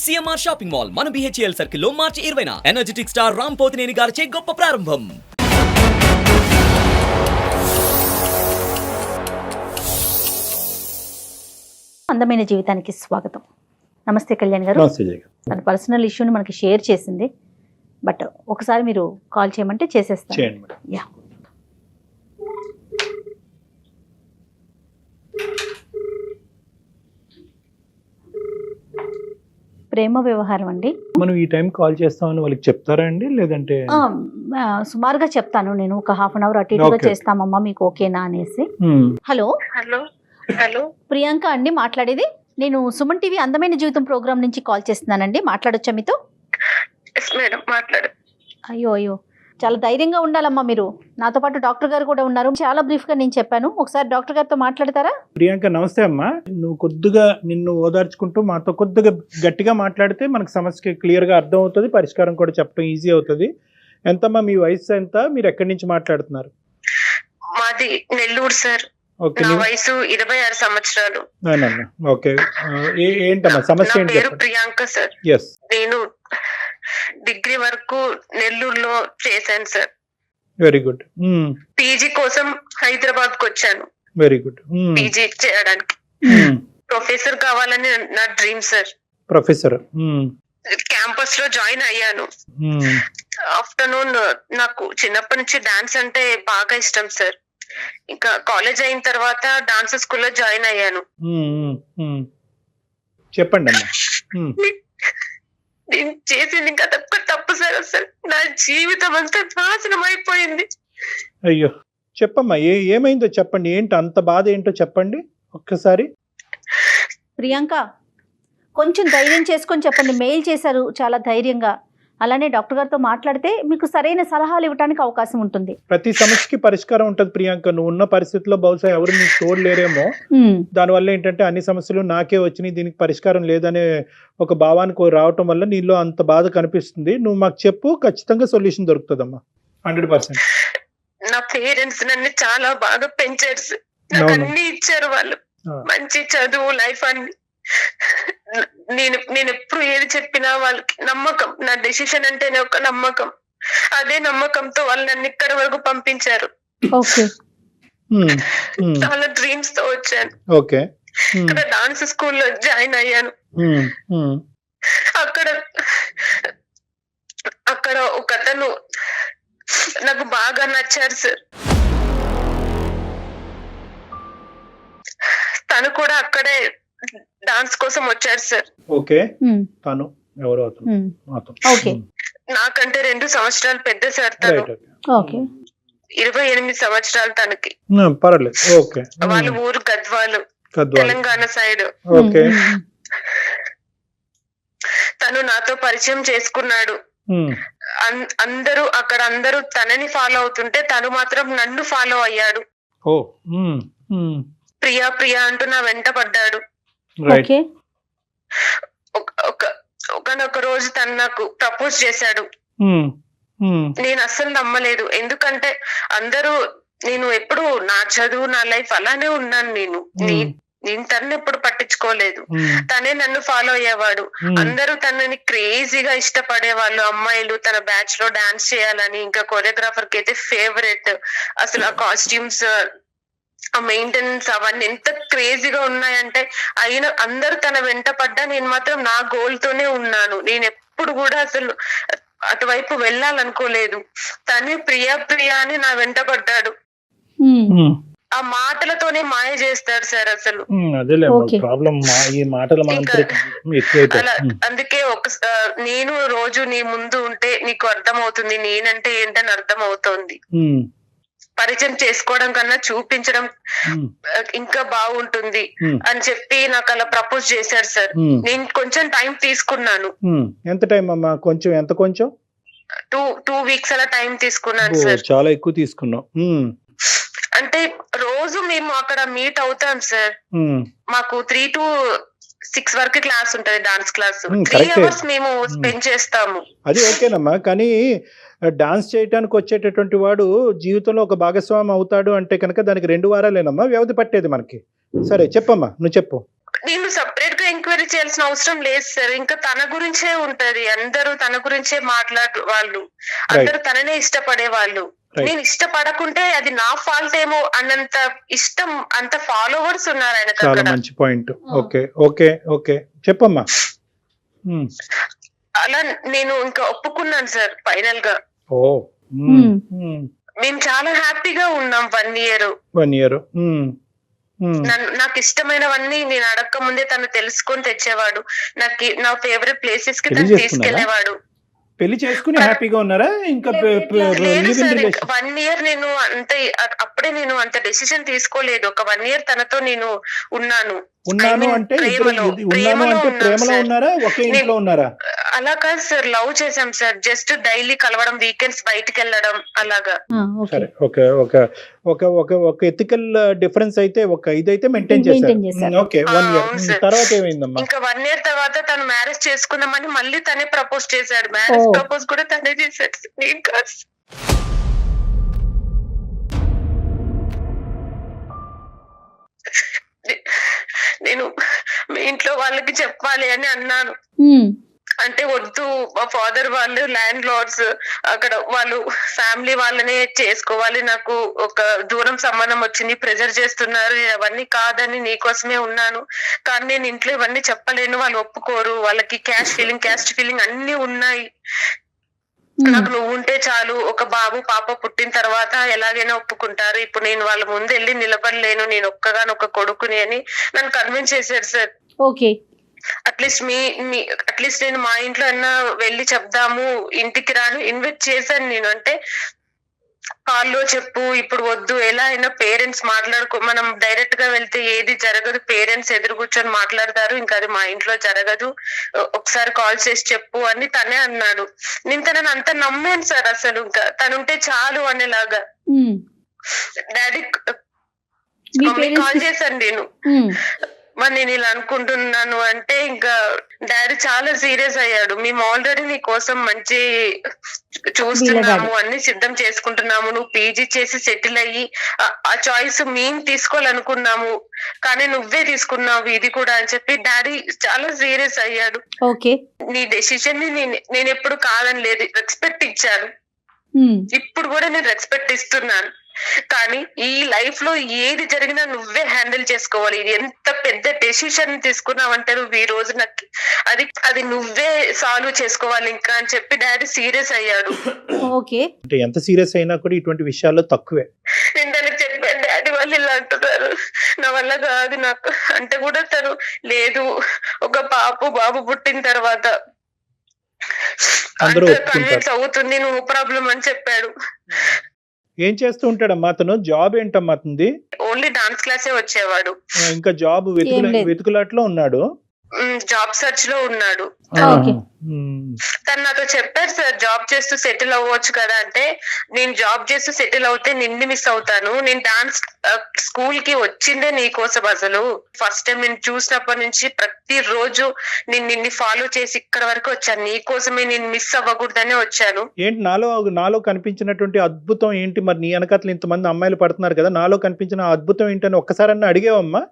CMR shopping mall మన BHEL circle లో మార్చి 20న energetic star Ram Pothineni గారిచే గొప్ప ప్రారంభం. అందమైన జీవితానికి స్వాగతం. నమస్తే కళ్యాణ్ గారు. మన పర్సనల్ ఇష్యూని మనకి షేర్ చేసింది, బట్ ఒకసారి మీరు కాల్ చేయమంటే చేసేస్తాను. యా, ప్రేమ వ్యవహారం అండి. మనం ఈ టైం కాల్ చేస్తామని వాళ్ళకి చెప్తారా అండి, లేదంటే సుమారుగా చెప్తాను నేను, ఒక హాఫ్ అన్ అవర్ అటు ఇటుగా చేస్తామమ్మా, మీకు ఓకేనా అనేసి. హలో హలో హలో ప్రియాంక అండి మాట్లాడేది. నేను సుమన్ టీవీ అందమైన జీవితం ప్రోగ్రామ్ నుంచి కాల్ చేస్తున్నానండి. మాట్లాడొచ్చా మీతో? ఎస్ మేడం, మాట్లాడు. అయ్యో అయ్యో, చాలా ధైర్యంగా ఉండాలమ్మా మీరు. నాతో పాటు డాక్టర్ గారు కూడా ఉన్నారు. చాలా బ్రీఫ్ గా నేను చెప్పాను, ఒకసారి డాక్టర్ గారితో మాట్లాడతారా? ప్రియాంక నమస్తే అమ్మా. నువ్వు కొద్దిగా నిన్ను ఓదార్చుకుంటూ మాతో కొద్దిగా గట్టిగా మాట్లాడితే మనకు సమస్యకి క్లియర్ గా అర్థం అవుతుంది, పరిష్కారం కూడా చెప్పడం ఈజీ అవుతుంది. ఎంతమ్మా మీ వయసు ఎంత, మీరు ఎక్కడి నుంచి మాట్లాడుతున్నారు? మాది నెల్లూరు సార్. ఓకే, నా వయసు 26 సంవత్సరాలు. ఓకే, ఏంటమ్మా సమస్య ఏంటి? పేరు ప్రియాంక సార్. ఎస్, నేను డిగ్రీ వరకు నెల్లూరులో చేశాను సార్. Very good. పీజీ కోసం హైదరాబాద్ కు వచ్చాను. Very good. పీజీ చేయడానికి ప్రొఫెసర్ కావాలని నా డ్రీమ్ సార్. ప్రొఫెసర్ క్యాంపస్ లో జాయిన్ అయ్యాను. ఆఫ్టర్నూన్ నాకు చిన్నప్పటి నుంచి డాన్స్ అంటే బాగా ఇష్టం సార్. ఇంకా కాలేజ్ అయిన తర్వాత డాన్స్ స్కూల్లో జాయిన్ అయ్యాను. చెప్పండి అమ్మా. నేను చేసింది ఇంకా తప్పు సార్. అసలు నా జీవితం అంతా నాశనం అయిపోయింది. అయ్యో, చెప్పమ్మా, ఏమైందో చెప్పండి. ఏంటో అంత బాధ ఏంటో చెప్పండి ఒక్కసారి. ప్రియాంక, కొంచెం ధైర్యం చేసుకొని చెప్పండి. మెయిల్ చేశారు చాలా ధైర్యంగా. అలానే డాక్టర్ గారితో మాట్లాడితే మీకు సరైన సలహాలు ఇవ్వడానికి అవకాశం ఉంటుంది. ప్రతి సమస్యకి పరిష్కారం ఉంటుంది ప్రియాంక. నువ్వు ఉన్న పరిస్థితుల్లో బహుశా ఎవరు నీకు తోడలేరేమో. దానివల్ల ఏంటంటే అన్ని సమస్యలు నాకే వచ్చినాయి, దీనికి పరిష్కారం లేదనే ఒక భావానికి రావటం వల్ల నీలో అంత బాధ కనిపిస్తుంది. నువ్వు మాకు చెప్పు, ఖచ్చితంగా సొల్యూషన్ దొరుకుతుందమ్మా. 100%. నా పేరెంట్స్ నన్ను చాలా బాగా పెంచారు. నాకు అన్ని ఇచ్చారు వాళ్ళు, మంచి చదువు, లైఫ్ అన్ని. నేను ఎప్పుడు ఏది చెప్పినా వాళ్ళకి నమ్మకం. నా డెసిషన్ అంటేనే ఒక నమ్మకం. అదే నమ్మకంతో వాళ్ళు నన్ను ఇక్కడ వరకు పంపించారు. చాలా డ్రీమ్స్ తో వచ్చాను. ఇక్కడ డాన్స్ స్కూల్లో జాయిన్ అయ్యాను. అక్కడ ఒక అతను నాకు బాగా నచ్చారు సార్. తను కూడా అక్కడే డాన్స్ కోసం వచ్చారు సార్. ఓకే, తను ఎవరు? నాకంటే 2 సంవత్సరాలు పెద్ద సార్. తను 28 సంవత్సరాలు తనకి. పర్వాలేదు. ఓకే, వాళ్ళ ఊరు గద్వాలు, తెలంగాణ సైడ్. ఓకే, తను నాతో పరిచయం చేసుకున్నాడు. అందరూ తనని ఫాలో అవుతుంటే తను మాత్రం నన్ను ఫాలో అయ్యాడు. ప్రియా ప్రియా అంటూ నా వెంట పడ్డాడు. ఒకనొక రోజు తను నాకు ప్రపోజ్ చేశాడు. నేను అస్సలు నమ్మలేదు. ఎందుకంటే నేను ఎప్పుడు నా చదువు, నా లైఫ్ అలానే ఉన్నాను. నేను తనని ఎప్పుడు పట్టించుకోలేదు. తనే నన్ను ఫాలో అయ్యేవాడు. అందరూ తనని క్రేజీగా ఇష్టపడేవాళ్ళు అమ్మాయిలు. తన బ్యాచ్ లో డాన్స్ చేయాలని, ఇంకా కొరియోగ్రాఫర్ కి అయితే ఫేవరెట్. అసలు ఆ కాస్ట్యూమ్స్, ఆ మెయింటెనెన్స్ అవన్నీ ఎంత క్రేజీగా ఉన్నాయంటే, అయినా అందరూ తన వెంట పడ్డా నేను మాత్రం నా గోల్ తోనే ఉన్నాను. నేను ఎప్పుడు కూడా అసలు అటువైపు వెళ్ళాలనుకోలేదు. తనే ప్రియా ప్రియా అని నా వెంట పడ్డాడు. ఆ మాటలతోనే మాయ చేస్తాడు సార్ అసలు. అందుకే నేను రోజు నీ ముందు ఉంటే నీకు అర్థం అవుతుంది, నేనంటే ఏంటని అర్థం అవుతోంది. పరిచయం చేసుకోవడం కన్నా చూపించడం ఇంకా బాగుంటుంది అని చెప్పి నాకు అలా ప్రపోజ్ చేశారు సార్. నేను కొంచెం టైం తీసుకున్నాను. ఎంత టైం అమ్మా? కొంచెం ఎంత? కొంచెం 2 వీక్స్ అలా టైం తీసుకున్నాను సార్. చాలా ఎక్కువ తీసుకున్నావు. అంటే రోజు మేము అక్కడ మీట్ అవుతాం సార్. మాకు 3 to 6 వరకు క్లాస్ ఉంటది, డాన్స్ క్లాస్. 3 hours మేము స్పెండ్ చేస్తాము. అది ఓకేనమ్మా, కానీ డాన్స్ చేయడానికి వచ్చేటటువంటి వాడు జీవితంలో ఒక భాగస్వామి అవుతాడు అంటే కనుక దానికి 2 వారాలేనమ్మా వ్యవధి పట్టేది మనకి. సరే చెప్పమ్మా, నువ్వు చెప్పు. నేను సపరేట్ గా ఎంక్వైరీ చేయాల్సిన అవసరం లేదు సార్. ఇంకా తన గురించే ఉంటది, అందరూ తన గురించే మాట్లాడు వాళ్ళు, అందరూ తననే ఇష్టపడే వాళ్ళు. నేను ఇష్టపడకుంటే అది నా ఫాల్ట్ ఏమో అన్నంత ఇష్టం, అంత ఫాలోవర్స్ ఉన్నారు ఆయన. చాలా మంచి పాయింట్. ఓకే ఓకే ఓకే చెప్పమ్మా. అలా నేను ఇంకా ఒప్పుకున్నాను సార్ ఫైనల్ గా. ఓ మేము చాలా హ్యాపీగా ఉన్నాం 1 year. 1 year. నాకు ఇష్టమైనవన్నీ నేను అడక్క ముందే తను తెలుసుకొని తెచ్చేవాడు. నా ఫేవరెట్ ప్లేసెస్ కి తను తీసుకెళ్లేవాడు. పెళ్లి చేసుకుని హ్యాపీగా ఉన్నారా? ఇంకా లేదు సార్, 1 year నేను అప్పుడే నేను అంత డెసిషన్ తీసుకోలేదు. ఒక 1 year తనతో నేను ఉన్నాను. అంటే ప్రేమలో ఉన్నారా? ఒకే ఇంట్లో ఉన్నారా? అలా కాదు సార్, లవ్ చేసాం సార్. జస్ట్ డైలీ కలవడం, వీకెండ్స్ బయటికి వెళ్ళడం అలాగా. సరే ఓకే ఒక ఎథికల్ డిఫరెన్స్ అయితే ఇదైతే మెయింటైన్ చేశారు. ఓకే 1 year తర్వాత ఏమైందమ్మా? ఇంకా 1 year తర్వాత తను మ్యారేజ్ చేసుకుందామని మళ్ళీ తనే ప్రపోజ్ చేశాడు. మ్యారేజ్ ప్రపోజ్ కూడా తనే చేశాడు, నేను కాదు. నేను మీ ఇంట్లో వాళ్ళకి చెప్పాలి అని అన్నాను. అంటే వద్దు, మా ఫాదర్ వాళ్ళు ల్యాండ్ లార్డ్స్, అక్కడ వాళ్ళు ఫ్యామిలీ వాళ్ళనే చేసుకోవాలి, నాకు ఒక దూరం సంబంధం వచ్చింది, ప్రెజర్ చేస్తున్నారు, అవన్నీ కాదని నీకోసమే ఉన్నాను. కానీ నేను ఇంట్లో ఇవన్నీ చెప్పలేను, వాళ్ళు ఒప్పుకోరు, వాళ్ళకి క్యాస్ట్ ఫీలింగ్ అన్ని ఉన్నాయి. నాకు నువ్వు ఉంటే చాలు, ఒక బాబు పాప పుట్టిన తర్వాత ఎలాగైనా ఒప్పుకుంటారు. ఇప్పుడు నేను వాళ్ళ ముందు వెళ్ళి నిలబడలేను, నేను ఒక్కగానొక్క కొడుకుని అని నన్ను కన్విన్స్ చేశారు సార్. ఓకే, అట్లీస్ట్ నేను మా ఇంట్లో అన్నా వెళ్ళి చెప్దాము, ఇంటికి రాను ఇన్వైట్ చేశాను నేను. అంటే కాల్లో చెప్పు, ఇప్పుడు వద్దు, ఎలా అయినా పేరెంట్స్ మనం డైరెక్ట్ గా వెళ్తే ఏది జరగదు, పేరెంట్స్ ఎదురు కూర్చొని మాట్లాడతారు, ఇంకా అది మా ఇంట్లో జరగదు, ఒకసారి కాల్ చేసి చెప్పు అని తనే అన్నాడు. నేను తనని అంత నమ్మాను సార్, అసలు ఇంకా తనుంటే చాలు అనేలాగా. డాడీ కాల్ చేశాను నేను, మరి నేను ఇలా అనుకుంటున్నాను అంటే ఇంకా డాడీ చాలా సీరియస్ అయ్యాడు. మేము ఆల్రెడీ నీ కోసం మంచి చూస్తున్నాము, అన్ని సిద్ధం చేసుకుంటున్నాము, నువ్వు పీజీ చేసి సెటిల్ అయ్యి ఆ చాయిస్ మేము తీసుకోవాలనుకున్నాము, కానీ నువ్వే తీసుకున్నావు ఇది కూడా అని చెప్పి డాడీ చాలా సీరియస్ అయ్యాడు. ఓకే, నీ డెసిషన్ ని నేను ఎప్పుడు కాదని లేదు, రెస్పెక్ట్ ఇచ్చాను. ఇప్పుడు కూడా నేను రెస్పెక్ట్ ఇస్తున్నాను. కానీ ఈ లైఫ్ లో ఏది జరిగినా నువ్వే హ్యాండిల్ చేసుకోవాలి. ఇది ఎంత పెద్ద డెసిషన్ తీసుకున్నావంటే నువ్వు ఈ రోజు నాకు అది నువ్వే సాల్వ్ చేసుకోవాలి ఇంకా అని చెప్పి డాడీ సీరియస్ అయ్యాడు. ఓకే, అంటే ఎంత సీరియస్ అయినా కూడా ఇటువంటి విషయాల్లో తక్కువే. నేను తనకి చెప్పాను, డాడీ వాళ్ళు ఇలా అంటున్నారు, నా వల్ల కాదు నాకు అంటే కూడా తను లేదు, ఒక బాబు పుట్టిన తర్వాత కన్విన్స్ అవుతుంది, నువ్వు ప్రాబ్లం అని చెప్పాడు. ఏం చేస్తూ ఉంటాడమ్మా అతను? జాబ్ ఏంటమ్మా అతనిది? ఓన్లీ డాన్స్ క్లాసే వచ్చేవాడు. ఇంకా జాబ్ వెతుకులాట్లో ఉన్నాడు, జాబ్ సర్చ్ లో ఉన్నాడు. తను నాతో చెప్పారు సార్, జాబ్ చేస్తూ సెటిల్ అవ్వచ్చు కదా అంటే, నేను జాబ్ చేస్తూ సెటిల్ అవుతే నిన్ను మిస్ అవుతాను, నేను డాన్స్ స్కూల్ కి వచ్చిందే నీ కోసం, అసలు ఫస్ట్ టైం నేను చూసినప్పటి నుంచి ప్రతి రోజు నేను నిన్ను ఫాలో చేసి ఇక్కడ వరకు వచ్చాను, నీ కోసమే నేను మిస్ అవ్వకూడదనే వచ్చాను. ఏంటి నాలో కనిపించినటువంటి అద్భుతం ఏంటి? మరి నీ వెనకాతలు ఇంతమంది అమ్మాయిలు పడుతున్నారు కదా, నాలో కనిపించిన అద్భుతం ఏంటని ఒక్కసారన్నా అడిగావమ్మా?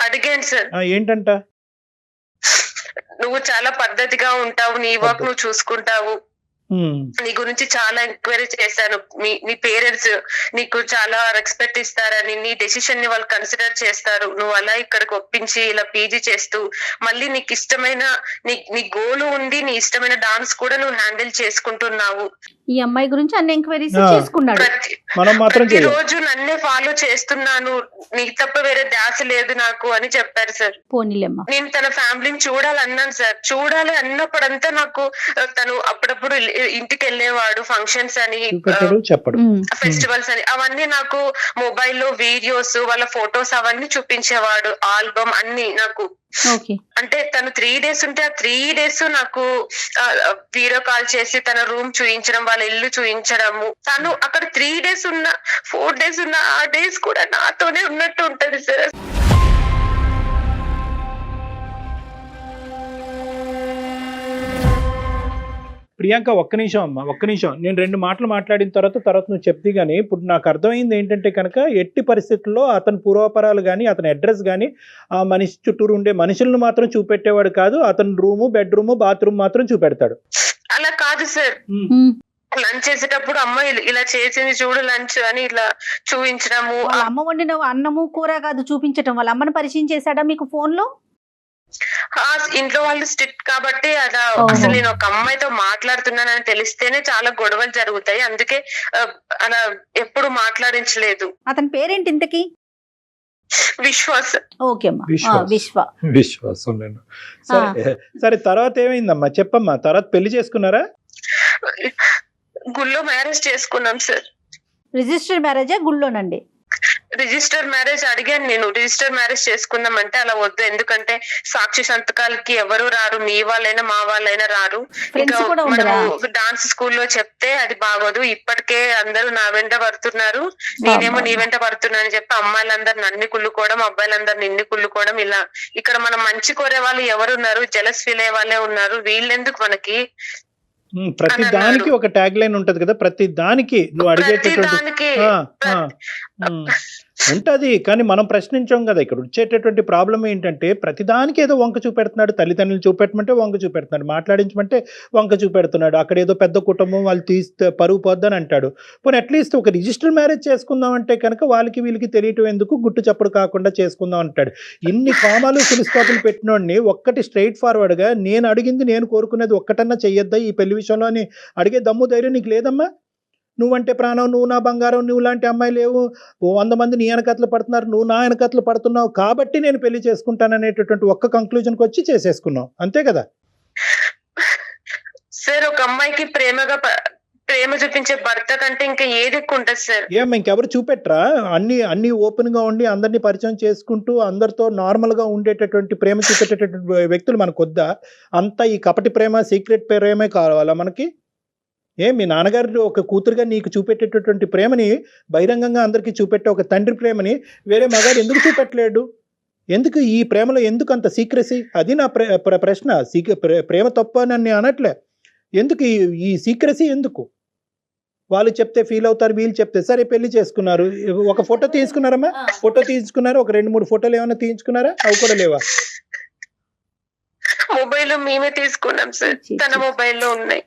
అడిగాను సార్. ఏంటంట? నువ్వు చాలా పద్ధతిగా ఉంటావు, నీ వర్క్ నువ్వు చూసుకుంటావు, నీ గురించి చాలా ఎంక్వైరీ చేశాను, నీ పేరెంట్స్ నీకు చాలా రెస్పెక్ట్ ఇస్తారని, నీ డెసిషన్ ని వాళ్ళు కన్సిడర్ చేస్తారు, నువ్వు అలా ఇక్కడికి ఒప్పించి ఇలా పీజీ చేస్తూ మళ్ళీ నీకు ఇష్టమైన నీ గోల్ ఉంది, నీ ఇష్టమైన డాన్స్ కూడా నువ్వు హ్యాండిల్ చేసుకుంటున్నావు. ఈ అమ్మాయి గురించి అన్ని ఎంక్వైరీస్ చేసుకున్నాడు. ప్రతి రోజు నన్నే ఫాలో చేస్తున్నాను, నీకు తప్ప వేరే ధ్యాస లేదు నాకు అని చెప్పారు సార్. పోనీలేమ్మా, నేను తన ఫ్యామిలీని చూడాలన్నాను సార్. చూడాలి అన్నప్పుడంతా నాకు తను అప్పుడప్పుడు ఇంటికి వెళ్ళేవాడు, ఫంక్షన్స్ అని ఫెస్టివల్స్ అని, అవన్నీ నాకు మొబైల్లో వీడియోస్ వాళ్ళ ఫొటోస్ అవన్నీ చూపించేవాడు, ఆల్బమ్ అన్ని నాకు. అంటే తను 3 days ఉంటే ఆ 3 days నాకు వీడియో కాల్ చేసి తన రూమ్ చూయించడం, వాళ్ళ ఇల్లు చూయించడము. తను అక్కడ 3 days ఉన్నా 4 days ఉన్నా ఆ డేస్ కూడా నాతోనే ఉన్నట్టు ఉంటది సార్. ప్రియాంక ఒక్క నిమిషం అమ్మా, ఒక్క నిమిషం. నేను 2 మాటలు మాట్లాడిన తర్వాత నువ్వు చెప్తే గానీ ఇప్పుడు నాకు అర్థమైంది ఏంటంటే కనుక ఎట్టి పరిస్థితుల్లో అతని పూర్వాపరాలు కానీ అతని అడ్రస్ కానీ ఆ మనిషి చుట్టూరు ఉండే మనుషులను మాత్రం చూపెట్టేవాడు కాదు. అతని రూము, బెడ్రూము, బాత్రూమ్ మాత్రం చూపెడతాడు. అలా కాదు సార్, లంచ్ చేసేటప్పుడు అమ్మ ఇలా చేసింది చూడు లంచ్ అని ఇలా చూపించడము. వాళ్ళ అమ్మ వండిన అన్నము కూర కాదు చూపించటం, వాళ్ళ అమ్మని పరిచయం చేశాడా మీకు ఫోన్ లో? ఇంట్లో వాళ్ళు స్ట్రిక్ట్ కాబట్టి అలా అసలు నేను ఒక అమ్మాయితో మాట్లాడుతున్నానని తెలిస్తేనే చాలా గొడవలు జరుగుతాయి. అందుకే అలా ఎప్పుడు మాట్లాడించలేదు. అతని పేరేంటి ఇంతకి? విశ్వాస్. ఓకే అమ్మా, విశ్వాసం. సరే తర్వాత ఏమైందమ్మా చెప్పమ్మా. తర్వాత పెళ్లి చేసుకున్నారా? గుళ్ళో మ్యారేజ్ చేసుకున్నాం సార్. రిజిస్టర్ మ్యారేజా గుళ్ళోనండి? రిజిస్టర్ మ్యారేజ్ అడిగాను నేను. రిజిస్టర్ మ్యారేజ్ చేసుకుందాం అంటే అలా వద్దు, ఎందుకంటే సాక్షి సంతకాలకి ఎవరు రారు, మీ వాళ్ళైనా మా వాళ్ళైనా రారు. ఇంకా మనము డాన్స్ స్కూల్లో చెప్తే అది బాగోదు, ఇప్పటికే అందరూ నా వెంట పడుతున్నారు, నేనేమో నీ వెంట పడుతున్నా అని చెప్పి అమ్మాయిలందరు నన్ను కుళ్ళుకోవడం, అబ్బాయిలందరు నిన్ను కుళ్ళుకోవడం. ఇలా ఇక్కడ మనం మంచి కోరే వాళ్ళు ఎవరున్నారు, జలస్ ఫీల్ అయ్యే వాళ్ళే ఉన్నారు, వీళ్ళెందుకు మనకి. ప్రతి దానికి ఒక ట్యాగ్ లైన్ ఉంటది కదా, ప్రతి దానికి నువ్వు అడిగేటటువంటి ఉంటది. కానీ మనం ప్రశ్నించాం కదా. ఇక్కడ వచ్చేటటువంటి ప్రాబ్లం ఏంటంటే ప్రతిదానికి ఏదో వంక చూపెడుతున్నాడు. తల్లిదండ్రులు చూపెట్టమంటే వంక చూపెడుతున్నాడు, మాట్లాడించమంటే వంక చూపెడుతున్నాడు. అక్కడ ఏదో పెద్ద కుటుంబం, వాళ్ళు తీస్తే పరుగు పోద్దని అంటాడు. పోనీ అట్లీస్ట్ ఒక రిజిస్టర్ మ్యారేజ్ చేసుకుందాం అంటే కనుక వాళ్ళకి వీళ్ళకి తెలియటం ఎందుకు, గుట్టు చప్పుడు కాకుండా చేసుకుందాం అంటాడు. ఇన్ని కామాలు ఫుల్స్టాపులు పెట్టినోడిని ఒక్కటి స్ట్రైట్ ఫార్వర్డ్గా నేను అడిగింది నేను కోరుకునేది ఒక్కటన్నా చెయ్యొద్దా ఈ పెళ్లి విషయంలో అని అడిగే దమ్ము ధైర్యం నీకు లేదమ్మా? నువ్వంటే ప్రాణం, నువ్వు నా బంగారం, నువ్వు లాంటి అమ్మాయి లేవు, 100 మంది నీ వెనకట్లు పడుతున్నారు, నువ్వు నా వెనకట్లు పడుతున్నావు కాబట్టి నేను పెళ్లి చేసుకుంటాననేటటువంటి ఒక్క కంక్లూజన్కి వచ్చి చేసేసుకున్నావు, అంతే కదా సార్? ఒక అమ్మాయికి ప్రేమ చూపించే భర్త కంటే ఇంకా ఏది ఎక్కువ ఉంటుంది సార్? ఇంకెవరు చూపెట్రా? అన్ని ఓపెన్ గా ఉండి అందరినీ పరిచయం చేసుకుంటూ అందరితో నార్మల్ గా ఉండేటటువంటి ప్రేమ చూపెట్టేటటువంటి వ్యక్తులు మనకు వద్దా? అంతా ఈ కపటి ప్రేమ, సీక్రెట్ ప్రేమే కావాలా మనకి? మీ నాన్నగారు ఒక కూతురుగా నీకు చూపెట్టేటటువంటి ప్రేమని బహిరంగంగా అందరికీ చూపెట్టే ఒక తండ్రి ప్రేమని వేరే మగాడు ఎందుకు చూపెట్టలేడు? ఎందుకు ఈ ప్రేమలో ఎందుకు అంత సీక్రెసీ? అది నా ప్రశ్న. ప్రేమ తప్ప నన్ను అనట్లే, ఎందుకు ఈ సీక్రెసీ ఎందుకు? వాళ్ళు చెప్తే ఫీల్ అవుతారు, వీళ్ళు చెప్తే సరే పెళ్లి చేసుకున్నారు. ఒక ఫోటో తీసుకున్నారమ్మా? ఫోటో తీసుకున్నారు, ఒక 2-3 ఫోటోలు ఏమైనా తీయించుకున్నారా? అవి కూడా లేవా? మొబైల్ మేమే తీసుకున్నాం సార్, తన మొబైల్లో ఉన్నాయి.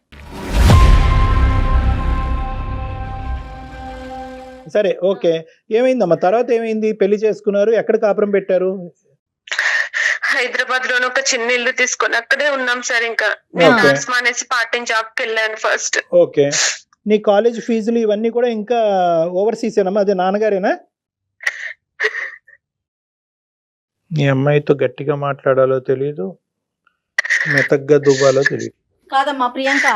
సరే ఓకే, ఏమైందమ్మా తర్వాత ఏమైంది? పెళ్లి చేసుకున్నారు, ఎక్కడ కాపురం పెట్టారు? హైదరాబాద్ లోనే ఒక చిన్న ఇల్లు తీసుకొని అక్కడే ఉన్నాం సార్. ఇంకా నేను డాన్స్ మానేసి పార్ట్ టైం జాబ్ కి వెళ్ళాను ఫస్ట్. ఓకే, నీ కాలేజ్ ఫీజులు ఇవన్నీ కూడా ఇంకా ఓవర్సీస్ ఏనమ్మా? అదే నాన్నగారేనా? నీ అమ్మాయితో గట్టిగా మాట్లాడాలో తెలియదు, మెతగ్గా దువ్వాలో తెలియదు. కాదమ్మా ప్రియాంక,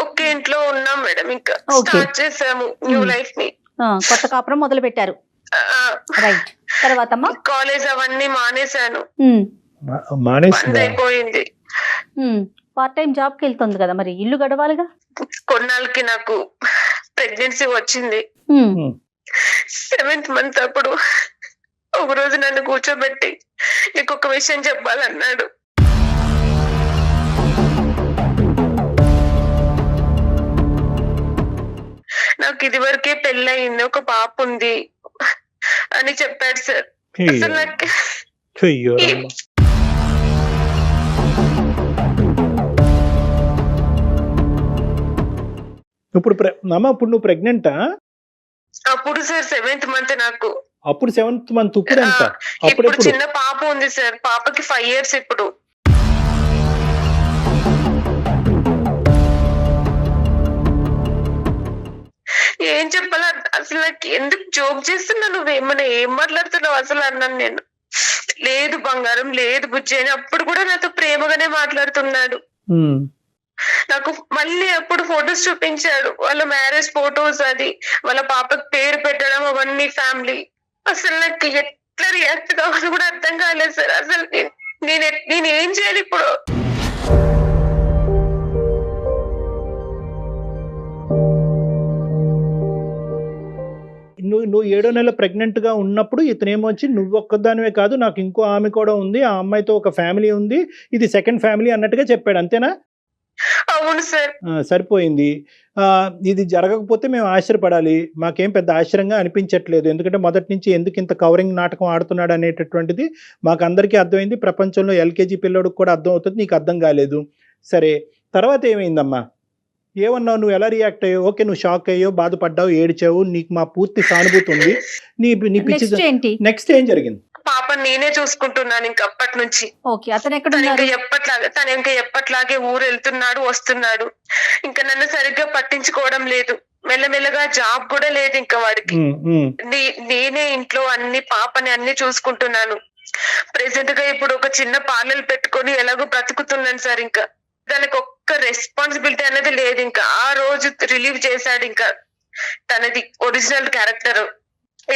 ఒకే ఇంట్లో ఉన్నాం మేడం. ఇంకా స్టార్ట్ చేసాము న్యూ లైఫ్ ని, కొత్త కాపురం మొదలు పెట్టారు. రైట్, తర్వాత కాలేజ్ అవన్నీ మానేశాను, అయిపోయింది. పార్ట్ టైం జాబ్ కి వెళ్తుంది కదా, మరి ఇల్లు గడవాలిగా. కొన్నాళ్ళకి నాకు ప్రెగ్నెన్సీ వచ్చింది. 7th మంత్ అప్పుడు ఒక రోజు నన్ను కూర్చోబెట్టి నీకు ఒక విషయం చెప్పాలన్నాడు. నాకు ఇది వరకే పెళ్ళయింది, ఒక పాప ఉంది అని చెప్పాడు సార్. అసలు నాకు ఇప్పుడు నువ్వు ప్రెగ్నెంటా? అప్పుడు సార్ 7th మంత్ నాకు. అప్పుడు 7th మంత్. ఇప్పుడు ఎంత? ఇప్పుడు చిన్న పాప ఉంది సార్, పాపకి 5 years ఇప్పుడు. ఏం చెప్పాలా అసలు, నాకు ఎందుకు జోక్ చేస్తున్నావు, నువ్వేమన్నా ఏం మాట్లాడుతున్నావు అసలు అన్నాను నేను. లేదు బంగారం, లేదు బుజ్జి అని అప్పుడు కూడా నాతో ప్రేమగానే మాట్లాడుతున్నాడు. నాకు మళ్ళీ అప్పుడు ఫొటోస్ చూపించాడు, వాళ్ళ మ్యారేజ్ ఫొటోస్, అది వాళ్ళ పాపకి పేరు పెట్టడం అవన్నీ ఫ్యామిలీ. అసలు నాకు ఎట్లా రియాక్ట్ కావాలో కూడా అర్థం కాలేదు సార్. అసలు నేను ఏం చేయాలి ఇప్పుడు? నువ్వు 7వ నెల ప్రెగ్నెంట్ గా ఉన్నప్పుడు ఇతనేమో వచ్చి నువ్వు ఒక్కదానివే కాదు, నాకు ఇంకో ఆమె కూడా ఉంది, ఆ అమ్మాయితో ఒక ఫ్యామిలీ ఉంది, ఇది సెకండ్ ఫ్యామిలీ అన్నట్టుగా చెప్పాడు, అంతేనా? అవును సార్. సరిపోయింది. ఇది జరగకపోతే మేము ఆశ్చర్యపడాలి. మాకేం పెద్ద ఆశ్చర్యంగా అనిపించట్లేదు. ఎందుకంటే మొదటి నుంచి ఎందుకు ఇంత కవరింగ్ నాటకం ఆడుతున్నాడు అనేటటువంటిది మాకు అందరికీ అర్థమైంది. ప్రపంచంలో ఎల్కేజీ పిల్లోడికి కూడా అర్థం అవుతుంది. నీకు అర్థం కాలేదు. సరే, తర్వాత ఏమైందమ్మా? ఏమన్నావు? నువ్వు ఎలా రియాక్ట్ అయ్యావు? ఓకే, నువ్వు షాక్ అయ్యావు, బాధపడ్డావు, ఏడ్చావు, నీకు మా పూర్తి సానుభూతి ఉంది. నీ పిచ్చి నెక్స్ట్ ఏంటి? నెక్స్ట్ ఏం జరిగింది? పాప నేనే చూసుకుంటున్నాను ఇంక అప్పటి నుంచి. ఓకే, అతను ఎక్కడ తను ఉన్నారు? ఇంకా ఎప్పట్లాగే ఊరు వెళ్తున్నాడు, వస్తున్నాడు. ఇంకా నన్ను సరిగ్గా పట్టించుకోవడం లేదు. మెల్లమెల్లగా జాబ్ కూడా లేదు ఇంకా వాడికి. నేనే ఇంట్లో పాపని అన్ని చూసుకుంటున్నాను. ప్రెసెంట్ గా ఇప్పుడు ఒక చిన్న పార్లర్ పెట్టుకొని ఎలాగో బ్రతుకుతున్నాను సార్. ఇంకా దానికి ఒక్క రెస్పాన్సిబిలిటీ అనేది లేదు. ఇంకా ఆ రోజు రిలీవ్ చేశాడు ఇంకా తనది ఒరిజినల్ క్యారెక్టర్.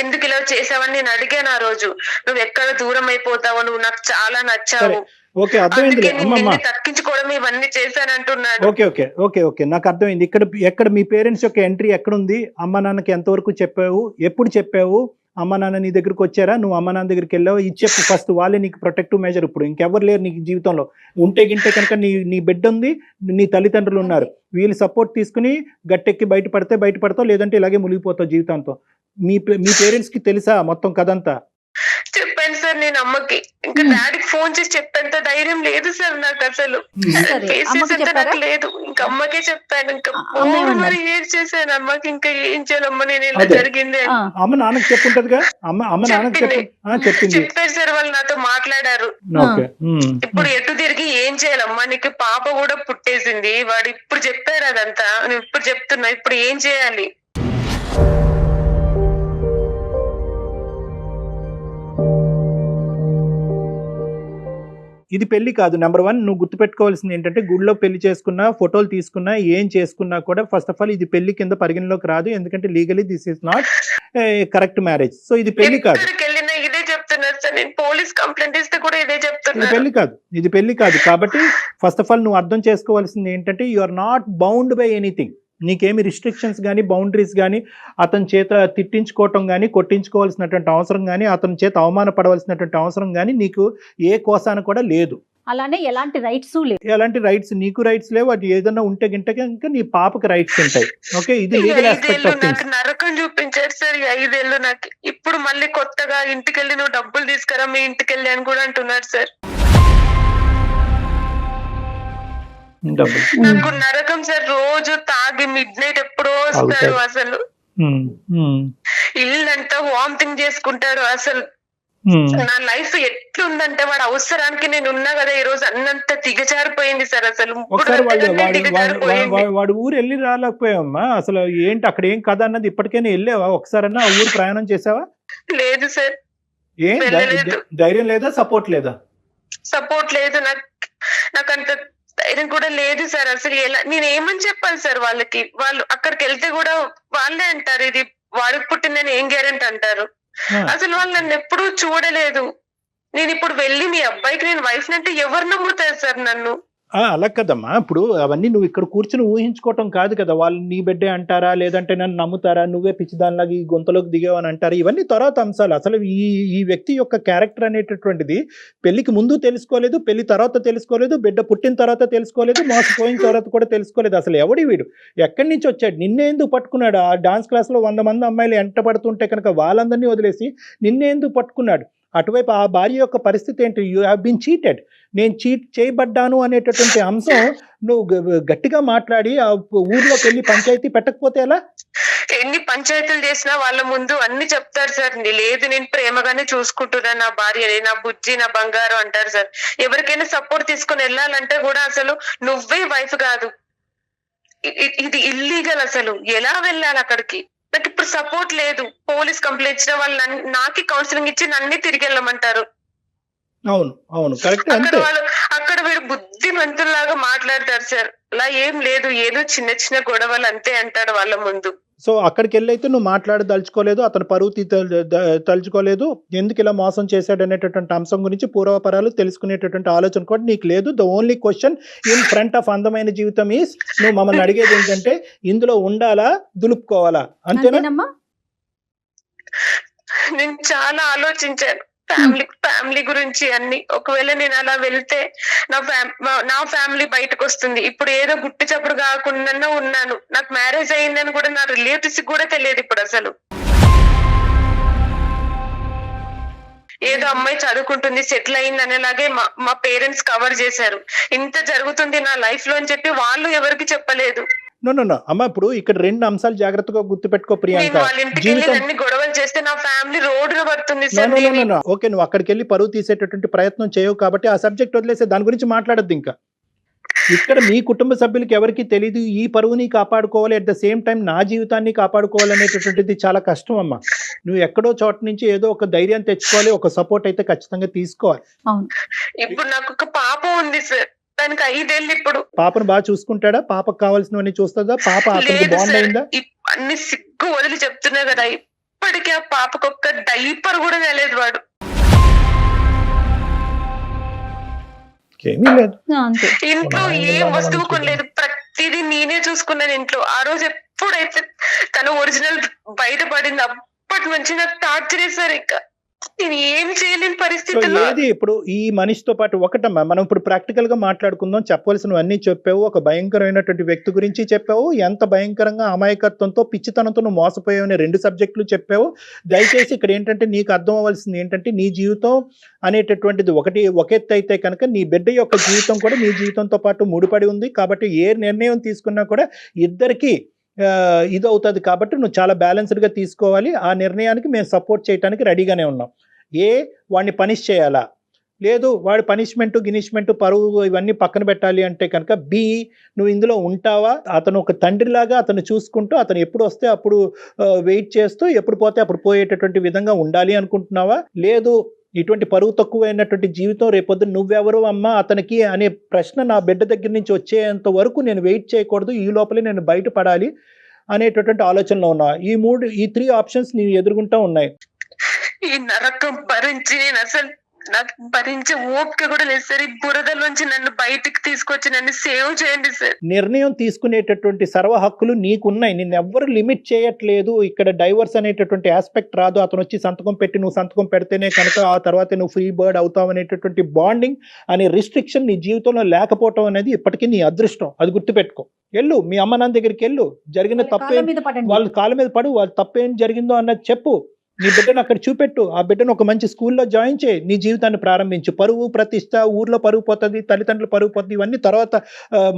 ఎందుకు ఇలా చేసావని నేను అడిగాను ఆ రోజు. నువ్వు ఎక్కడ దూరం అయిపోతావు, నువ్వు నాకు చాలా నచ్చావు, ఓకే అర్థమైంది. తక్కించుకోవడం ఇవన్నీ చేశానంటున్నాడు. ఓకే ఓకే ఓకే ఓకే నాకు అర్థమైంది. ఎక్కడ మీ పేరెంట్స్ యొక్క ఎంట్రీ ఎక్కడుంది? అమ్మ నాన్నకి ఎంతవరకు చెప్పావు? ఎప్పుడు చెప్పావు? అమ్మ నాన్న నీ దగ్గరికి వచ్చారా? నువ్వు అమ్మ నాన్న దగ్గరికి వెళ్ళావు? ఇది చెప్పు ఫస్ట్. వాళ్ళే నీకు ప్రొటెక్టివ్ మెజర్. ఇప్పుడు ఇంకెవరు లేరు నీకు జీవితంలో. ఉంటే కనుక నీ బిడ్డ ఉంది, నీ తల్లిదండ్రులు ఉన్నారు. వీళ్ళు సపోర్ట్ తీసుకుని గట్టెక్కి బయటపడతావు, లేదంటే ఇలాగే మునిగిపోతావు జీవితంతో. మీ పేరెంట్స్ కి తెలుసా మొత్తం కథంతా? చెప్పాను సార్ నేను అమ్మకి. ఇంకా డాడీకి ఫోన్ చేసి చెప్పేంత ధైర్యం లేదు సార్ నాకు అసలు. నాకు లేదు. ఇంకా అమ్మకే చెప్పాను. ఇంకా మరి ఏం చేశాను అమ్మకి. ఇంకా ఏం చేయాలమ్మా, నేను ఇలా జరిగింది అమ్మ నాన్నకి చెప్పుంటదిగా. అమ్మ నాన్నకి చెప్పింది. చెప్పారు సార్, వాళ్ళు నాతో మాట్లాడారు. ఇప్పుడు ఎటు తిరిగి ఏం చేయాలమ్మా, నీకు పాప కూడా పుట్టేసింది. వాడు ఇప్పుడు చెప్పారు అదంతా. నువ్వు ఇప్పుడు చెప్తున్నా, ఇప్పుడు ఏం చేయాలి? ఇది పెళ్లి కాదు. నెంబర్ 1 నువ్వు గుర్తుపెట్టుకోవాల్సింది ఏంటంటే, గుడిలో పెళ్లి చేసుకున్నా, ఫోటోలు తీసుకున్నా, ఏం చేసుకున్నా కూడా ఫస్ట్ ఆఫ్ ఆల్ ఇది పెళ్లి కింద పరిగణలోకి రాదు. ఎందుకంటే legally this is not correct marriage. So ఇది పెళ్లి కాదు. ఇదే చెప్తున్నారు సార్. నేను పోలీస్ కంప్లైంట్ ఇస్తే కూడా ఇదే చెప్తున్నా. ఇది పెళ్లి కాదు. కాబట్టి ఫస్ట్ ఆఫ్ ఆల్ నువ్వు అర్థం చేసుకోవాల్సింది ఏంటంటే, you are not bound by anything. నీకేమి రిస్ట్రిక్షన్స్ కానీ, బౌండరీస్ కానీ, అతని చేత తిట్టించుకోవటం కానీ, కొట్టించుకోవాల్సినటువంటి అవసరం కానీ, అతని చేత అవమానపడవలసినటువంటి అవసరం కానీ నీకు ఏ కోసాన కూడా లేదు. అలానే ఎలాంటి రైట్స్ లేవు. ఎలాంటి రైట్స్ నీకు రైట్స్ లేవు. అది ఏదన్నా ఉంటే ఇంకా నీ పాపకి రైట్స్ ఉంటాయి. ఓకే, ఇది లీగల్ ఆస్పెక్ట్ ఆఫ్ థింగ్స్. నరకం చూపించారు సార్ 5 ఏళ్ళు నాకు. ఇప్పుడు మళ్ళీ కొత్తగా ఇంటికి వెళ్ళి నువ్వు డబ్బులు తీసుకురా మీ ఇంటికి వెళ్ళి అని కూడా అంటున్నారు సార్. నాకు నరకం సార్. రోజు తాగి మిడ్ నైట్ ఎప్పుడో వస్తారు. అసలు ఇల్లంతా వామిటింగ్ చేసుకుంటారు. అసలు నా లైఫ్ ఎట్లుందంటే, వాడు అవసరానికి నేను ఉన్నా కదా ఈ రోజు అన్నంత దిగజారిపోయింది సార్. అసలు వాడు ఊరు వెళ్ళి రాలేకపోయావమ్మా. అసలు ఏంటి అక్కడ ఏం కథ అన్నది ఇప్పటికైనా వెళ్ళావా? ఒకసారన్నా ఊరు ప్రయాణం చేసావా? లేదు సార్. ఏం ధైర్యం లేదా? సపోర్ట్ లేదా? సపోర్ట్ లేదు. నాకు అంత ధైర్యం కూడా లేదు సార్. అసలు ఎలా నేను ఏమని చెప్పాలి సార్ వాళ్ళకి? వాళ్ళు అక్కడికి వెళ్తే కూడా వాళ్ళే అంటారు, ఇది వాడికి పుట్టిందని ఏం గ్యారెంటీ అంటారు. అసలు వాళ్ళు నన్ను ఎప్పుడూ చూడలేదు. నేను ఇప్పుడు వెళ్ళి మీ అబ్బాయికి నేను వైఫ్ అంటే ఎవరు నమ్ముతారు సార్ నన్ను? అలా కదమ్మా. ఇప్పుడు అవన్నీ నువ్వు ఇక్కడ కూర్చుని ఊహించుకోవటం కాదు కదా. వాళ్ళు నీ బిడ్డే అంటారా, లేదంటే నన్ను నమ్ముతారా, నువ్వే పిచ్చిదానిలాగా ఈ గొంతులోకి దిగావని అంటారా? ఇవన్నీ తర్వాత అంశాలు. అసలు ఈ వ్యక్తి యొక్క క్యారెక్టర్ అనేటటువంటిది పెళ్లికి ముందు తెలుసుకోలేదు, పెళ్లి తర్వాత తెలుసుకోలేదు, బిడ్డ పుట్టిన తర్వాత తెలుసుకోలేదు, మోసపోయిన తర్వాత కూడా తెలుసుకోలేదు. అసలు ఎవడి వీడు? ఎక్కడి నుంచి వచ్చాడు? నిన్నే ఎందుకు పట్టుకున్నాడు? ఆ డాన్స్ క్లాస్లో 100 మంది అమ్మాయిలు ఎంట పడుతుంటే కనుక వాళ్ళందరినీ వదిలేసి నిన్నే ఎందుకు పట్టుకున్నాడు? అటువైపు ఆ భార్య యొక్క పరిస్థితి ఏంటి? You have been cheated. నేను చీట్ చేయబడ్డాను అనేటటువంటి అంశం నువ్వు గట్టిగా మాట్లాడి ఆ ఊర్లోకి వెళ్ళి పంచాయతీ పెట్టకపోతే ఎలా? ఎన్ని పంచాయతీలు చేసినా వాళ్ళ ముందు అన్ని చెప్తారు సార్. లేదు నేను ప్రేమగానే చూసుకుంటున్నా నా భార్యని, నా బుజ్జి, నా బంగారం అంటారు సార్. ఎవరికైనా సపోర్ట్ తీసుకుని వెళ్ళాలంటే కూడా అసలు నువ్వే వైఫ్ కాదు, ఇది ఇల్లీగల్. అసలు ఎలా వెళ్ళాలి అక్కడికి? నాకు ఇప్పుడు సపోర్ట్ లేదు. పోలీస్ కంప్లైంట్ ఇచ్చిన వాళ్ళు నాకే కౌన్సిలింగ్ ఇచ్చి నన్నే తిరిగి వెళ్ళమంటారు. అవును కరెక్ట్. అక్కడ వీడు బుద్ధిమంతుల్లాగా మాట్లాడతారు సార్. అలా ఏం లేదు, ఏదో చిన్న చిన్న గొడవలు అంతే అంటాడు వాళ్ళ ముందు. సో అక్కడికి వెళ్ళైతే నువ్వు మాట్లాడదలుచుకోలేదు, అతను పరువు తలుచుకోలేదు, ఎందుకు ఇలా మోసం చేశాడు అనేటటువంటి అంశం గురించి పూర్వపరాలు తెలుసుకునేటటువంటి ఆలోచన కూడా నీకు లేదు. The only question in front of అందమైన జీవితం ఈస్, నువ్వు మమ్మల్ని అడిగేది ఏంటంటే ఇందులో ఉండాలా, దులుపుకోవాలా, అంతేనా? నేను చాలా ఆలోచించాను. ఫ్యామిలీ గురించి అన్ని. ఒకవేళ నేను అలా వెళ్తే నా ఫ్యామిలీ బయటకు వస్తుంది. ఇప్పుడు ఏదో గుట్టు చప్పుడు కాకుండా ఉన్నాను. నాకు మ్యారేజ్ అయిందని కూడా నా రిలేటివ్స్ కూడా తెలియదు ఇప్పుడు అసలు. ఏదో అమ్మాయి చదువుకుంటుంది, సెటిల్ అయింది అనేలాగే మా పేరెంట్స్ కవర్ చేశారు. ఇంత జరుగుతుంది నా లైఫ్ లో అని చెప్పి వాళ్ళు ఎవరికి చెప్పలేదు. నో అమ్మ, ఇప్పుడు ఇక్కడ 2 అంశాలు జాగ్రత్తగా గుర్తుపెట్టుకో ప్రియాంక. వాళ్ళ ఇంటికి వెళ్ళి అన్ని గొడవలు చేస్తే నా ఫ్యామిలీ రోడ్డున పడుతుంది సార్. ఓకే, నువ్వు అక్కడికి వెళ్ళి పరువు తీసేటటువంటి ప్రయత్నం చేయవు కాబట్టి ఆ సబ్జెక్ట్ వదిలేసే, దాని గురించి మాట్లాడద్దు. ఇంకా ఇక్కడ మీ కుటుంబ సభ్యులకి ఎవరికి తెలియదు ఈ పరువుని కాపాడుకోవాలి, అట్ ద సేమ్ టైం నా జీవితాన్ని కాపాడుకోవాలి అనేటటువంటిది చాలా కష్టం అమ్మా. నువ్వు ఎక్కడో చోట నుంచి ఏదో ఒక ధైర్యం తెచ్చుకోవాలి, ఒక సపోర్ట్ అయితే ఖచ్చితంగా తీసుకోవాలి. ఇప్పుడు నాకు ఒక పాప ఉంది సార్, దానికి 5 ఏళ్ళు. ఇప్పుడు పాపను బాగా చూసుకుంటాడా? పాపకు కావాల్సినవన్నీ చూస్తుందా? పాప అతనికి బాండ్ అయిందా? అన్ని సిగ్గు వదిలి చెప్తున్నా కదా, ఇప్పటికీ ఆ పాపకు ఒక్క డైపర్ కూడా తెలియదు. వాడు ఇంట్లో ఏ వస్తువు కొనలేదు, ప్రతిదీ నేనే చూసుకున్నాను ఇంట్లో. ఆ రోజు ఎప్పుడైతే తన ఒరిజినల్ బయటపడింది అప్పటి నుంచి నాకు టార్చర్ చేశారు. ఇంకా నేను ఏమి చేయలేని పరిస్థితుల్లో. ఇప్పుడు ఈ మనిషితో పాటు ఒకటమ్మా, మనం ఇప్పుడు ప్రాక్టికల్ గా మాట్లాడుకుందాం. చెప్పవలసినవన్నీ చెప్పావు, ఒక భయంకరమైనటువంటి వ్యక్తి గురించి చెప్పావు, ఎంత భయంకరంగా అమాయకత్వంతో పిచ్చితనంతో నువ్వు మోసపోయావు అనే 2 సబ్జెక్టులు చెప్పావు. దయచేసి ఇక్కడ ఏంటంటే నీకు అర్థం అవ్వాల్సింది ఏంటంటే, నీ జీవితం అనేటటువంటిది ఒక ఎత్తు అయితే కనుక నీ బిడ్డ యొక్క జీవితం కూడా నీ జీవితంతో పాటు ముడిపడి ఉంది. కాబట్టి ఏ నిర్ణయం తీసుకున్నా కూడా ఇద్దరికి ఇది అవుతుంది. కాబట్టి నువ్వు చాలా బ్యాలెన్స్డ్గా తీసుకోవాలి. ఆ నిర్ణయానికి మేము సపోర్ట్ చేయడానికి రెడీగానే ఉన్నాం. వాడిని పనిష్ చేయాలా, లేదు వాడి గినిష్మెంట్ పరువు ఇవన్నీ పక్కన పెట్టాలి అంటే కనుక నువ్వు ఇందులో ఉంటావా? అతను ఒక తండ్రిలాగా అతను చూసుకుంటూ, అతను ఎప్పుడు వస్తే అప్పుడు వెయిట్ చేస్తూ, ఎప్పుడు పోతే అప్పుడు పోయేటటువంటి విధంగా ఉండాలి అనుకుంటున్నావా? లేదు ఇటువంటి పరువు తక్కువైనటువంటి జీవితం రేపొద్దు నువ్వెవరు అమ్మా అతనికి అనే ప్రశ్న నా బిడ్డ దగ్గర నుంచి వచ్చేంత వరకు నేను వెయిట్ చేయకూడదు, ఈ లోపలే నేను బయటపడాలి అనేటటువంటి ఆలోచనలో ఉన్నా. ఈ 3 ఆప్షన్స్ నీ ఎదురుగుంటా ఉన్నాయి. ఈ నరకం భరించి నేను అసలు నాకు భరించే ఓపిక కూడా లేదు సార్. ఈ బురదలోంచి నన్ను బయటికి తీసుకొచ్చి నన్ను సేవ్ చేయండి సార్. నిర్ణయం తీసుకునేటటువంటి సర్వ హక్కులు నీకున్నాయి, నిన్ను ఎవ్వరు లిమిట్ చేయట్లేదు. ఇక్కడ డైవర్స్ అనేటటువంటి ఆస్పెక్ట్ రాదు. అతను వచ్చి సంతకం పెట్టి నువ్వు సంతకం పెడితేనే కనుక ఆ తర్వాత నువ్వు ఫ్రీ బర్డ్ అవుతావు అనేటటువంటి బాండింగ్ అనే రిస్ట్రిక్షన్ నీ జీవితంలో లేకపోవటం అనేది ఇప్పటికీ నీ అదృష్టం. అది గుర్తుపెట్టుకో. వెళ్ళు మీ అమ్మ నాన్న దగ్గరికి వెళ్ళు, జరిగిన తప్పే వాళ్ళ కాళ్ళ మీద పడు, వాళ్ళ తప్పేం జరిగిందో అన్నది చెప్పు. నీ బిడ్డను అక్కడ చూపెట్టు, ఆ బిడ్డను ఒక మంచి స్కూల్లో జాయిన్ చేయి, నీ జీవితాన్ని ప్రారంభించు. పరువు ప్రతిష్ట, ఊర్లో పరువు పోతుంది, తల్లిదండ్రులు పరువు పోతుంది, ఇవన్నీ తర్వాత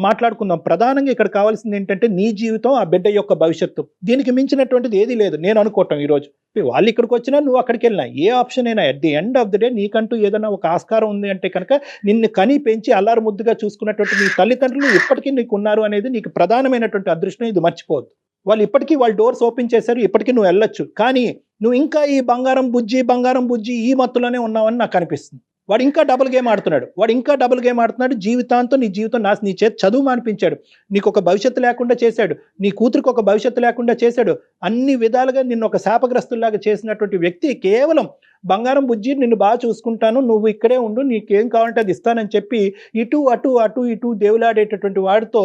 మాట్లాడుకుందాం. ప్రధానంగా ఇక్కడ కావాల్సింది ఏంటంటే నీ జీవితం, ఆ బిడ్డ యొక్క భవిష్యత్తు. దీనికి మించినటువంటిది ఏది లేదు నేను అనుకోవటం. ఈరోజు వాళ్ళు ఇక్కడికి వచ్చినా నువ్వు అక్కడికి వెళ్ళినా ఏ ఆప్షన్ అయినా at the end of the day నీకంటూ ఏదైనా ఒక ఆస్కారం ఉంది అంటే కనుక నిన్ను కని పెంచి అల్లారు ముద్దుగా చూసుకున్నటువంటి నీ తల్లిదండ్రులు ఇప్పటికీ నీకు ఉన్నారు అనేది నీకు ప్రధానమైనటువంటి అదృష్టం. ఇది మర్చిపోవద్దు. వాళ్ళు ఇప్పటికీ వాళ్ళ డోర్స్ ఓపెన్ చేశారు, ఇప్పటికీ నువ్వు వెళ్ళొచ్చు. కానీ నువ్వు ఇంకా ఈ బంగారం బుజ్జి ఈ మత్తులోనే ఉన్నావని నాకు అనిపిస్తుంది. వాడు ఇంకా డబుల్ గేమ్ ఆడుతున్నాడు. జీవితాంతం నీ జీవితం నీ చేతి చదువు మానిపించాడు, నీకు ఒక భవిష్యత్తు లేకుండా చేశాడు, నీ కూతురికి ఒక భవిష్యత్తు లేకుండా చేశాడు. అన్ని విధాలుగా నిన్ను ఒక శాపగ్రస్తుల్లాగా చేసినటువంటి వ్యక్తి కేవలం బంగారం బుజ్జి నిన్ను బాగా చూసుకుంటాను, నువ్వు ఇక్కడే ఉండు, నీకేం కావాలంటే అది ఇస్తానని చెప్పి ఇటు దేవులాడేటటువంటి వాడితో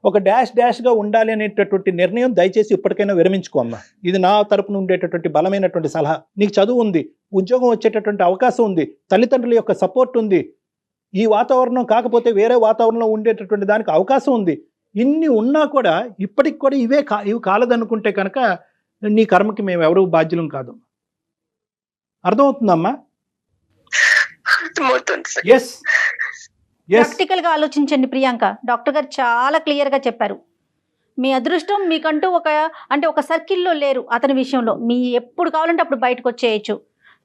ఒక డాష్గా ఉండాలి అనేటటువంటి నిర్ణయం దయచేసి ఇప్పటికైనా విరమించుకోమ్మా. ఇది నా తరపున ఉండేటటువంటి బలమైనటువంటి సలహా. నీకు చదువు ఉంది, ఉద్యోగం వచ్చేటటువంటి అవకాశం ఉంది, తల్లిదండ్రుల యొక్క సపోర్ట్ ఉంది, ఈ వాతావరణం కాకపోతే వేరే వాతావరణంలో ఉండేటటువంటి దానికి అవకాశం ఉంది. ఇన్ని ఉన్నా కూడా ఇప్పటికి కూడా ఇవి కాలదనుకుంటే కనుక నీ కర్మకి మేము ఎవరు బాధ్యులం కాదు. అర్థమవుతుందమ్మా? ప్రాక్టికల్ గా ఆలోచించండి ప్రియాంక. డాక్టర్ గారు చాలా క్లియర్ గా చెప్పారు. మీ అదృష్టం మీకంటూ ఒక సర్కిల్లో లేరు. అతని విషయంలో మీ ఎప్పుడు కావాలంటే అప్పుడు బయటకు వచ్చేయచ్చు.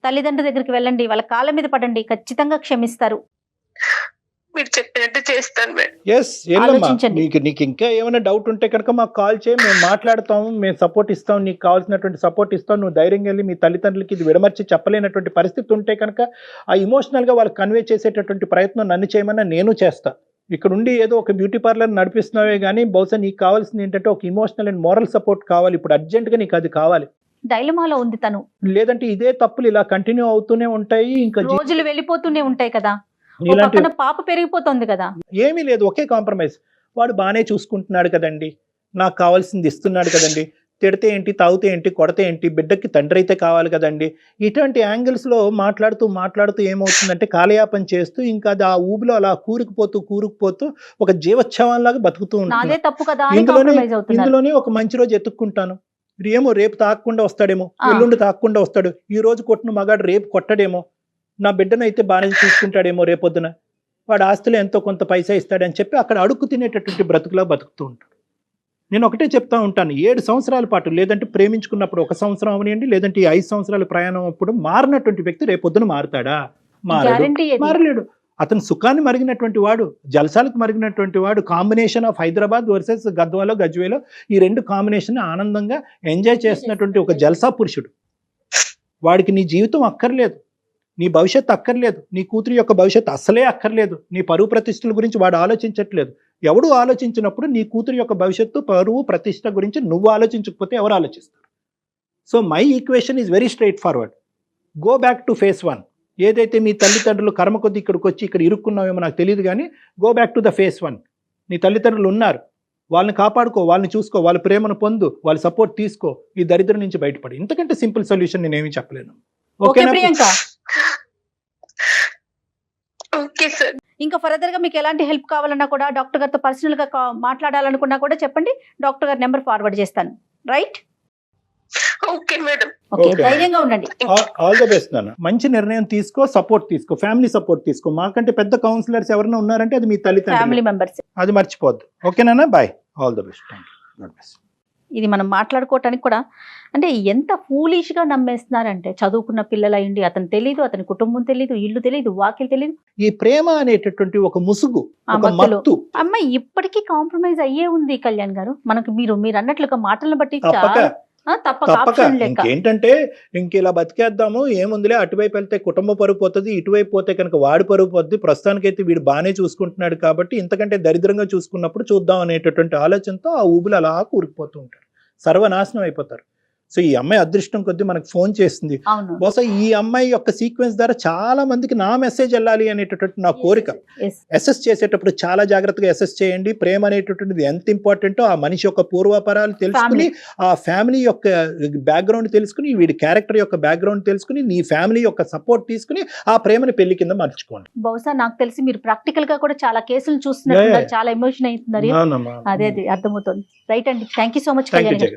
తల్లిదండ్రుల దగ్గరికి వెళ్ళండి, వాళ్ళ కాళ్ళ మీద పడండి, ఖచ్చితంగా క్షమిస్తారు. మీరు చెప్పినట్టు చేస్తాను. నీకు ఇంకా ఏమైనా డౌట్ ఉంటే కనుక మాకు కాల్ చేయి, మేము మాట్లాడతాము, మేము సపోర్ట్ ఇస్తాం, నీకు కావాల్సినటువంటి సపోర్ట్ ఇస్తాం. నువ్వు ధైర్యంగా వెళ్ళి మీ తల్లిదండ్రులకి ఇది విడమర్చి చెప్పలేనటువంటి పరిస్థితి ఉంటే కనుక ఆ ఇమోషనల్గా వాళ్ళకి కన్వే చేసేటటువంటి ప్రయత్నం నన్ను చేయమన్నా నేను చేస్తా. ఇక్కడ ఉండి ఏదో ఒక బ్యూటీ పార్లర్ నడిపిస్తున్నావే కానీ బహుశా నీకు కావాల్సింది ఏంటంటే ఒక ఇమోషనల్ అండ్ మోరల్ సపోర్ట్ కావాలి. ఇప్పుడు అర్జెంట్గా నీకు అది కావాలి. డైలమాలో ఉంది తను. లేదంటే ఇదే తప్పులు ఇలా కంటిన్యూ అవుతూనే ఉంటాయి, ఇంకా రోజులు వెళ్ళిపోతూనే ఉంటాయి కదా. పాప పెరిగిపోతుంది కదా. ఏమీ లేదు, ఒకే కాంప్రమైజ్. వాడు బాగానే చూసుకుంటున్నాడు కదండి, నాకు కావాల్సింది ఇస్తున్నాడు కదండి, తిడితే ఏంటి, తాగితే ఏంటి, కొడితే ఏంటి, బిడ్డకి తండ్రి అయితే కావాలి కదండి. ఇటువంటి యాంగిల్స్లో మాట్లాడుతూ ఏమవుతుందంటే కాలయాపన చేస్తూ ఇంకా అది ఆ ఊబిలో అలా కూరుకుపోతూ ఒక జీవోత్సవంలాగా బతుకుతూ ఉంటుంది. నాదే తప్పు కదా అని compromise అవుతున్నారు. ఇందులోనే ఒక మంచి రోజు ఎత్తుక్కుంటాను. రేపు తాగకుండా వస్తాడేమో, ఎల్లుండి తాగకుండా వస్తాడు, ఈ రోజు కొట్టిన మగాడు రేపు కొట్టడేమో, నా బిడ్డను అయితే బాగానే చూసుకుంటాడేమో రేపొద్దున, వాడు ఆస్తులు ఎంతో కొంత పైసా ఇస్తాడని చెప్పి అక్కడ అడుక్కు తినేటటువంటి బ్రతుకులా బతుకుతూ ఉంటాడు. నేను ఒకటే చెప్తా ఉంటాను, 7 సంవత్సరాల పాటు లేదంటే ప్రేమించుకున్నప్పుడు 1 సంవత్సరం అవనియండి, లేదంటే ఈ 5 సంవత్సరాల ప్రయాణం అప్పుడు మారినటువంటి వ్యక్తి రేపొద్దున మారుతాడా? మారలేడు. అతను సుఖాన్ని మరిగినటువంటి వాడు, జలసాలకు మరిగినటువంటి వాడు, కాంబినేషన్ ఆఫ్ హైదరాబాద్ వర్సెస్ గజ్వేలో ఈ 2 కాంబినేషన్ ఆనందంగా ఎంజాయ్ చేస్తున్నటువంటి ఒక జల్సా పురుషుడు. వాడికి నీ జీవితం అక్కర్లేదు, నీ భవిష్యత్తు అక్కర్లేదు, నీ కూతురి యొక్క భవిష్యత్తు అస్సలే అక్కర్లేదు, నీ పరువు ప్రతిష్టల గురించి వాడు ఆలోచించట్లేదు. ఎవడు ఆలోచించినప్పుడు నీ కూతురి యొక్క భవిష్యత్తు, పరువు, ప్రతిష్ట గురించి నువ్వు ఆలోచించకపోతే ఎవరు ఆలోచిస్తారు? So my equation is very straight forward. Go back to face 1. ఏదైతే మీ తల్లిదండ్రులు కర్మ కొద్ది ఇక్కడికి వచ్చి ఇక్కడ ఇరుక్కున్నావేమో నాకు తెలియదు, కానీ go back to the face 1. నీ తల్లిదండ్రులు ఉన్నారు, వాళ్ళని కాపాడుకో, వాళ్ళని చూసుకో, వాళ్ళ ప్రేమను పొందు, వాళ్ళ సపోర్ట్ తీసుకో, ఈ దరిద్రం నుంచి బయటపడి. ఇంతకంటే సింపుల్ సొల్యూషన్ నేనేమి చెప్పలేను. Okay Priyanka, okay sir. ఇంకా ఫర్దర్ గా మీకు ఎలాంటి హెల్ప్ కావాలన్నా కూడా, డాక్టర్ గారితో పర్సనల్ గా మాట్లాడాలనుకున్నా కూడా చెప్పండి, డాక్టర్ గారి నెంబర్ ఫార్వర్డ్ చేస్తాను. రైట్? Okay madam. ఓకే, ధైర్యంగా ఉండండి. ఆల్ ద బెస్ట్ నాన్న. మంచి నిర్ణయం తీసుకో, సపోర్ట్ తీసుకో, ఫ్యామిలీ సపోర్ట్ తీసుకో. మాకంటే పెద్ద కౌన్సిలర్స్ ఎవరైనా ఉన్నారంటే అది మీ ఫ్యామిలీ తల్లిదండ్రులు, మెంబర్స్. అది మర్చిపోద్దు. ఓకేనా? Bye, all the best, thank you, God bless. ఇది మనం మాట్లాడుకోవటానికి కూడా అంటే ఎంత ఫూలిష్ గా నమ్మేస్తున్నారంటే, చదువుకున్న పిల్లలు అయ్యండి, అతను తెలీదు, అతని కుటుంబం తెలీదు, ఇల్లు తెలీదు, వాకిలు తెలీదు. ఈ ప్రేమ అనేటటువంటి ఒక ముసుగు, ఆ ఒక మత్తులో మత్తు. అమ్మాయి ఇప్పటికీ కాంప్రమైజ్ అయ్యే ఉంది కళ్యాణ్ గారు. మనకు మీరు అన్నట్లుగా మాటలను బట్టి తప్పక తప్పక తప్పక ఆప్షన్ లేక. ఇంకేంటంటే ఇలా బతికేద్దాము, ఏముందిలే, అటువైపు వెళ్తే కుటుంబ పరుగు పోతుంది, ఇటువైపు పోతే కనుక వాడి పరుగు పోతుంది, ప్రస్తుతానికైతే వీడు బాగానే చూసుకుంటున్నాడు కాబట్టి ఇంతకంటే దరిద్రంగా చూసుకున్నప్పుడు చూద్దాం అనేటటువంటి ఆలోచనతో ఆ ఊబులు అలా కూరుకుపోతూ ఉంటారు, సర్వనాశనం అయిపోతారు. సో ఈ అమ్మాయి అదృష్టం కొద్దీ మనకు ఫోన్ చేసింది. అవును. బహుశా ఈ అమ్మాయి యొక్క సీక్వెన్స్ ద్వారా చాలా మందికి నా మెసేజ్ వెళ్ళాలి అనేటటువంటి నా కోరిక. Yes. అసెస్ చేసేటప్పుడు చాలా జాగ్రత్తగా అసెస్ చేయండి. ప్రేమ అనేటటువంటిది ఎంత ఇంపార్టెంటో ఆ మనిషి యొక్క పూర్వాపరాలు తెలుసుకుని, ఆ ఫ్యామిలీ యొక్క బ్యాక్గ్రౌండ్ తెలుసుకుని, వీడి క్యారెక్టర్ యొక్క బ్యాక్గ్రౌండ్ తెలుసుకుని, నీ ఫ్యామిలీ యొక్క సపోర్ట్ తీసుకుని ఆ ప్రేమని పెళ్లి కింద మార్చుకోండి. బహుశా నాకు తెలిసి మీరు ప్రాక్టికల్ గా కూడా చాలా కేసులు చూస్తున్నారు, చాలా ఎమోషన్ అవుతున్నారు. అదే అర్థమవుతుంది. రైట్ అండి, thank you so much. Thank you.